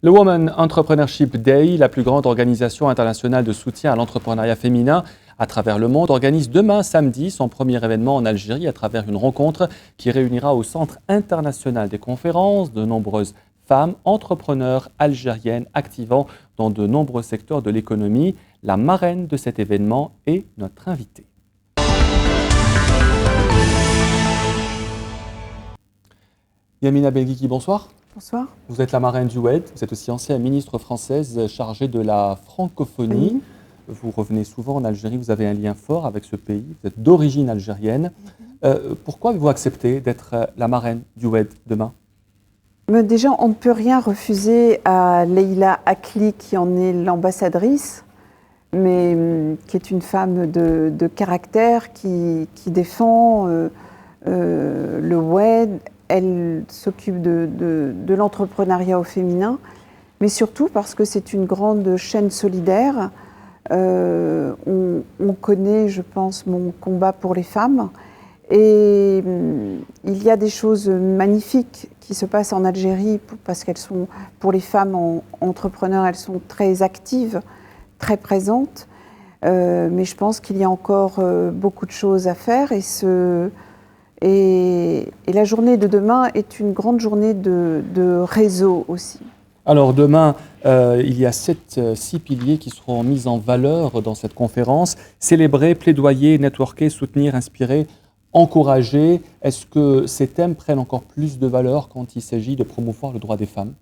Le Women Entrepreneurship Day, la plus grande organisation internationale de soutien à l'entrepreneuriat féminin à travers le monde, organise demain samedi son premier événement en Algérie à travers une rencontre qui réunira au Centre international des conférences de nombreuses femmes entrepreneurs algériennes activant dans de nombreux secteurs de l'économie. La marraine de cet événement est notre invitée. Yamina Belghiki, bonsoir. Bonsoir. Vous êtes la marraine du WED, vous êtes aussi ancienne ministre française chargée de la francophonie. Oui. Vous revenez souvent en Algérie, vous avez un lien fort avec ce pays, vous êtes d'origine algérienne. Pourquoi avez-vous accepté d'être la marraine du WED demain ? Déjà, on ne peut rien refuser à Leïla Akli, qui en est l'ambassadrice, mais qui est une femme de caractère, qui défend le WED. Elle s'occupe de l'entrepreneuriat au féminin, mais surtout parce que c'est une grande chaîne solidaire. On connaît, je pense, mon combat pour les femmes. Et il y a des choses magnifiques qui se passent en Algérie parce qu'elles sont, pour les femmes entrepreneurs, elles sont très actives, très présentes. Mais je pense qu'il y a encore beaucoup de choses à faire. Et la journée de demain est une grande journée de réseau aussi. Alors demain, il y a 6 piliers qui seront mis en valeur dans cette conférence. Célébrer, plaidoyer, networker, soutenir, inspirer, encourager. Est-ce que ces thèmes prennent encore plus de valeur quand il s'agit de promouvoir le droit des femmes ?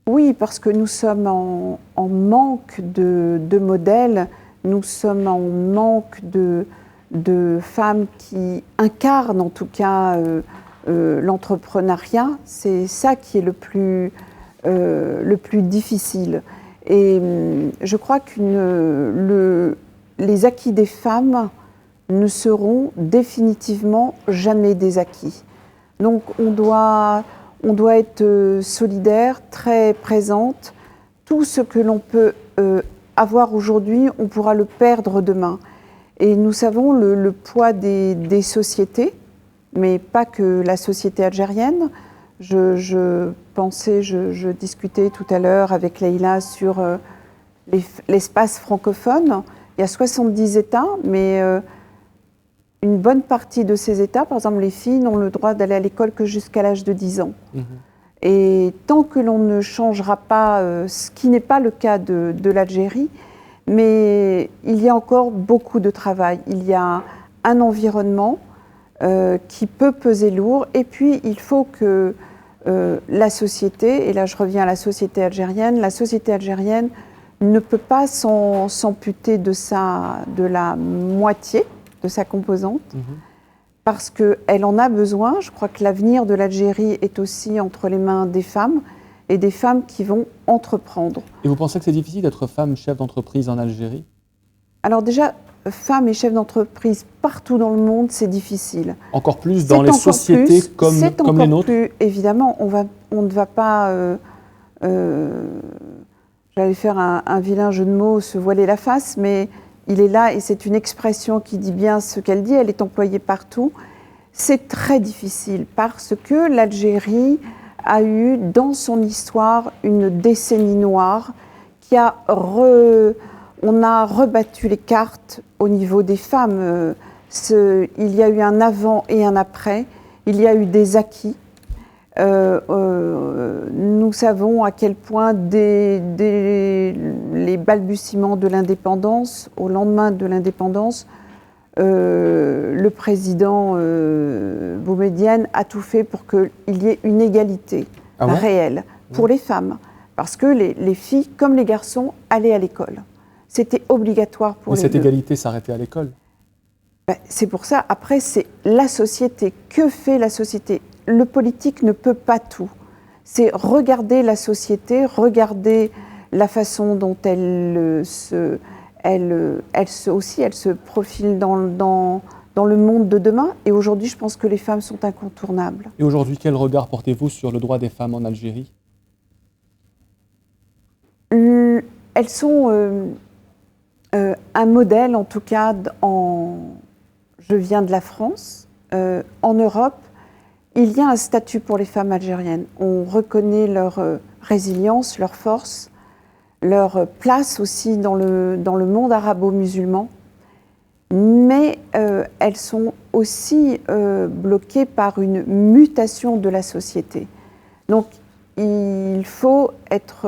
Oui, parce que nous sommes en manque de modèles, nous sommes en manque de femmes qui incarnent en tout cas l'entrepreneuriat. C'est ça qui est le plus difficile. Et je crois que les acquis des femmes ne seront définitivement jamais des acquis. Donc on doit être solidaire, très présente. Tout ce que l'on peut avoir aujourd'hui, on pourra le perdre demain. Et nous savons le poids des sociétés, mais pas que la société algérienne. Je discutais tout à l'heure avec Leïla sur l'espace francophone. Il y a 70 États, mais une bonne partie de ces États, par exemple les filles, n'ont le droit d'aller à l'école que jusqu'à l'âge de 10 ans. Et tant que l'on ne changera pas, ce qui n'est pas le cas de l'Algérie, mais il y a encore beaucoup de travail. Il y a un environnement qui peut peser lourd, et puis il faut que la société, et là je reviens à la société algérienne ne peut pas s'amputer de la moitié de sa composante, parce qu'elle en a besoin. Je crois que l'avenir de l'Algérie est aussi entre les mains des femmes, et des femmes qui vont entreprendre. Et vous pensez que c'est difficile d'être femme chef d'entreprise en Algérie ? Alors déjà, femmes et chefs d'entreprise partout dans le monde, c'est difficile. Encore plus dans les sociétés comme les nôtres ? Plus, évidemment, on ne va pas, j'allais faire un vilain jeu de mots, se voiler la face, mais il est là et c'est une expression qui dit bien ce qu'elle dit, elle est employée partout. C'est très difficile parce que l'Algérie a eu dans son histoire une décennie noire qui on a rebattu les cartes au niveau des femmes. Il y a eu un avant et un après, il y a eu des acquis. Nous savons à quel point les balbutiements de l'indépendance, au lendemain de l'indépendance, le président Boumedienne a tout fait pour qu'il y ait une égalité réelle pour les femmes. Parce que les filles, comme les garçons, allaient à l'école. C'était obligatoire pour les deux. Mais cette égalité s'arrêtait à l'école. C'est pour ça, après, c'est la société. Que fait la société ? Le politique ne peut pas tout. C'est regarder la société, regarder la façon dont elle se profile dans le monde de demain. Et aujourd'hui, je pense que les femmes sont incontournables. Et aujourd'hui, quel regard portez-vous sur le droit des femmes en Algérie ? Elles sont un modèle, en tout cas, je viens de la France, en Europe. il y a un statut pour les femmes algériennes. On reconnaît leur résilience, leur force, leur place aussi dans le monde arabo-musulman. Mais elles sont aussi bloquées par une mutation de la société. Donc, il faut être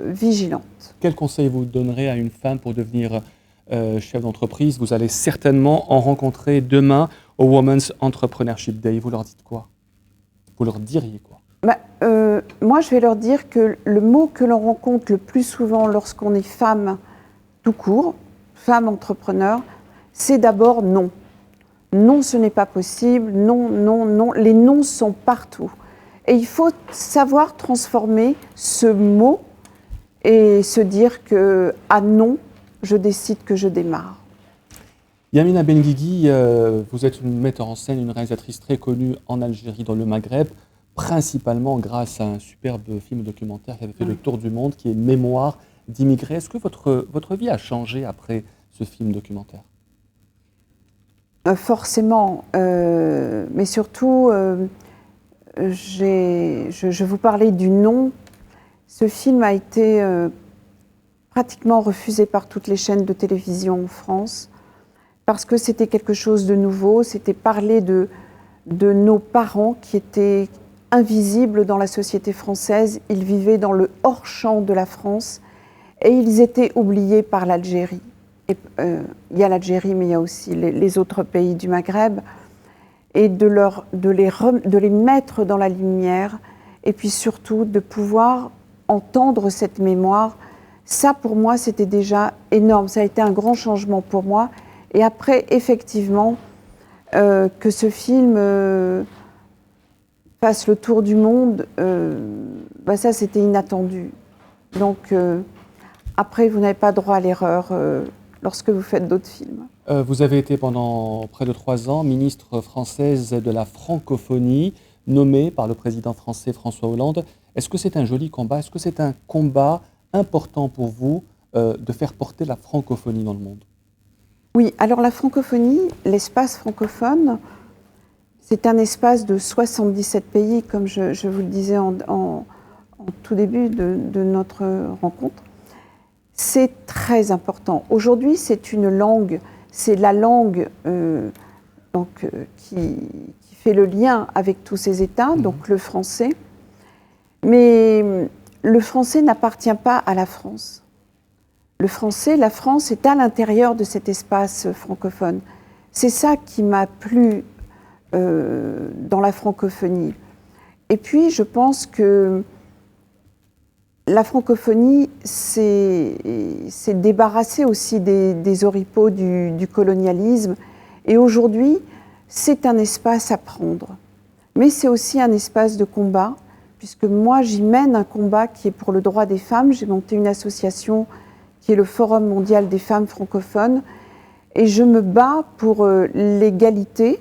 vigilante. Quel conseil vous donnerez à une femme pour devenir chef d'entreprise? Vous allez certainement en rencontrer demain au Women's Entrepreneurship Day. Vous leur dites quoi? Vous leur diriez quoi? Moi, je vais leur dire que le mot que l'on rencontre le plus souvent lorsqu'on est femme tout court, femme entrepreneur, c'est d'abord non. Non, ce n'est pas possible. Non, non, non. Les noms sont partout. Et il faut savoir transformer ce mot et se dire que, ah non, je décide que je démarre. Yamina Benguigui, vous êtes une metteur en scène, une réalisatrice très connue en Algérie, dans le Maghreb, principalement grâce à un superbe film documentaire qui avait fait le tour du monde, qui est Mémoire d'immigrés. Est-ce que votre vie a changé après ce film documentaire? Forcément, mais surtout, je vous parlais du non. Ce film a été pratiquement refusé par toutes les chaînes de télévision en France parce que c'était quelque chose de nouveau, c'était parler de nos parents qui étaient invisibles dans la société française. Ils vivaient dans le hors-champ de la France et ils étaient oubliés par l'Algérie. Il y a l'Algérie, mais il y a aussi les autres pays du Maghreb, et de les mettre dans la lumière, et puis surtout de pouvoir entendre cette mémoire. Ça, pour moi, c'était déjà énorme. Ça a été un grand changement pour moi. Et après, effectivement, que ce film fasse le tour du monde, ça, c'était inattendu. Donc, après, vous n'avez pas droit à l'erreur lorsque vous faites d'autres films. Vous avez été pendant près de 3 ans ministre française de la francophonie, nommée par le président français François Hollande. Est-ce que c'est un joli combat? Est-ce que c'est un combat important pour vous de faire porter la francophonie dans le monde? Oui, alors la francophonie, l'espace francophone, c'est un espace de 77 pays, comme je vous le disais en tout début de notre rencontre. C'est très important. Aujourd'hui, c'est une langue, c'est la langue qui fait le lien avec tous ces États, donc le français. Mais le français n'appartient pas à la France. Le français, la France est à l'intérieur de cet espace francophone. C'est ça qui m'a plu dans la francophonie. Et puis, je pense que la francophonie s'est débarrassée aussi des oripeaux du colonialisme. Et aujourd'hui, c'est un espace à prendre. Mais c'est aussi un espace de combat, puisque moi, j'y mène un combat qui est pour le droit des femmes. J'ai monté une association qui est le Forum mondial des femmes francophones. Et je me bats pour l'égalité.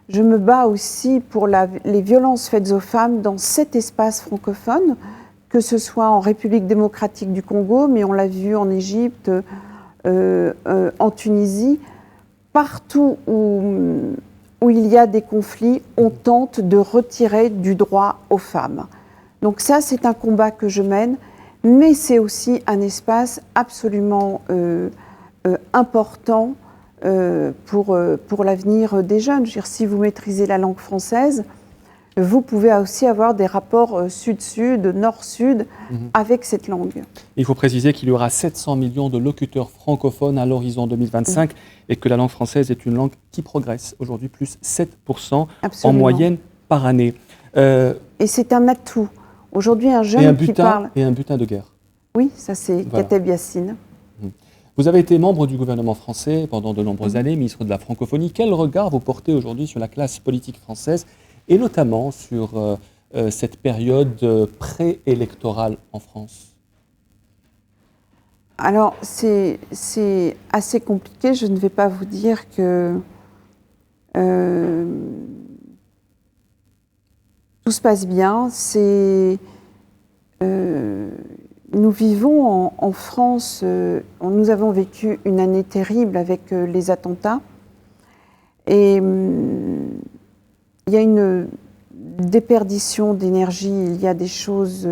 Je me bats aussi pour les violences faites aux femmes dans cet espace francophone, que ce soit en République démocratique du Congo, mais on l'a vu en Égypte, en Tunisie. Partout où il y a des conflits, on tente de retirer du droit aux femmes. Donc ça, c'est un combat que je mène, mais c'est aussi un espace absolument important pour l'avenir des jeunes. Je veux dire, si vous maîtrisez la langue française, vous pouvez aussi avoir des rapports sud-sud, nord-sud avec cette langue. Il faut préciser qu'il y aura 700 millions de locuteurs francophones à l'horizon 2025 et que la langue française est une langue qui progresse. Aujourd'hui, plus 7% en moyenne par année. Et c'est un atout. Aujourd'hui, un jeune qui parle... Et un butin de guerre. Oui, ça c'est Kateb Yassine. Vous avez été membre du gouvernement français pendant de nombreuses années, ministre de la francophonie. Quel regard vous portez aujourd'hui sur la classe politique française et notamment sur cette période préélectorale en France? Alors, c'est assez compliqué. Je ne vais pas vous dire que tout se passe bien. Nous vivons en France, nous avons vécu une année terrible avec les attentats. Et il y a déperdition d'énergie. Il y a des choses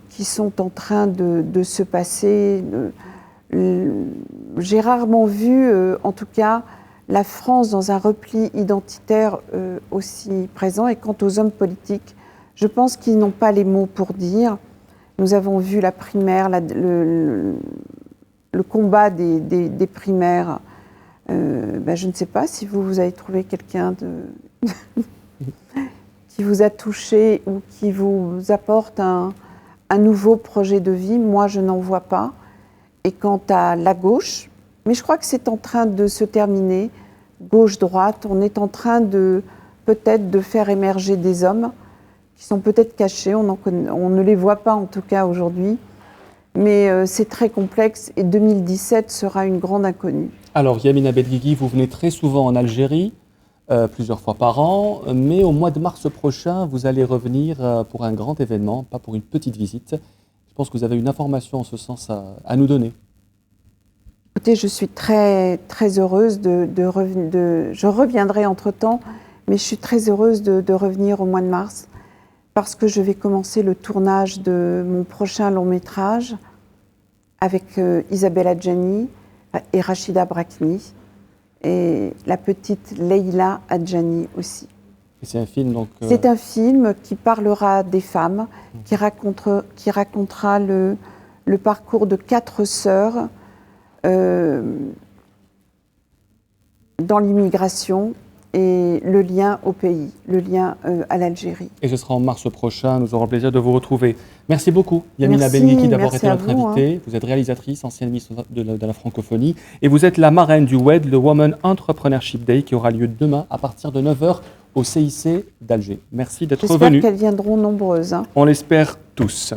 qui sont en train de se passer. J'ai rarement vu, en tout cas, la France dans un repli identitaire aussi présent. Et quant aux hommes politiques, je pense qu'ils n'ont pas les mots pour dire. Nous avons vu la primaire, le combat des primaires. Je ne sais pas si vous avez trouvé quelqu'un qui vous a touché ou qui vous apporte un nouveau projet de vie. Moi, je n'en vois pas. Et quant à la gauche, mais je crois que c'est en train de se terminer, gauche-droite, on est en train peut-être de faire émerger des hommes qui sont peut-être cachés, on ne les voit pas en tout cas aujourd'hui, mais c'est très complexe et 2017 sera une grande inconnue. Alors Yamina Benguigui, vous venez très souvent en Algérie, plusieurs fois par an, mais au mois de mars prochain, vous allez revenir pour un grand événement, pas pour une petite visite. Je pense que vous avez une information en ce sens à nous donner. Écoutez, je suis très, très heureuse je reviendrai entre-temps, mais je suis très heureuse de revenir au mois de mars parce que je vais commencer le tournage de mon prochain long-métrage avec Isabelle Adjani et Rachida Brakni et la petite Leïla Adjani aussi. C'est un film donc. C'est un film qui parlera des femmes, qui racontera le parcours de 4 sœurs dans l'immigration et le lien au pays, le lien à l'Algérie. Et ce sera en mars prochain, nous aurons le plaisir de vous retrouver. Merci beaucoup Yamina Benguigui d'avoir été notre invitée. Vous êtes réalisatrice, ancienne ministre de la francophonie, et vous êtes la marraine du WED, le Women Entrepreneurship Day, qui aura lieu demain à partir de 9h au CIC d'Alger. Merci d'être venue. J'espère qu'elles viendront nombreuses. On l'espère tous.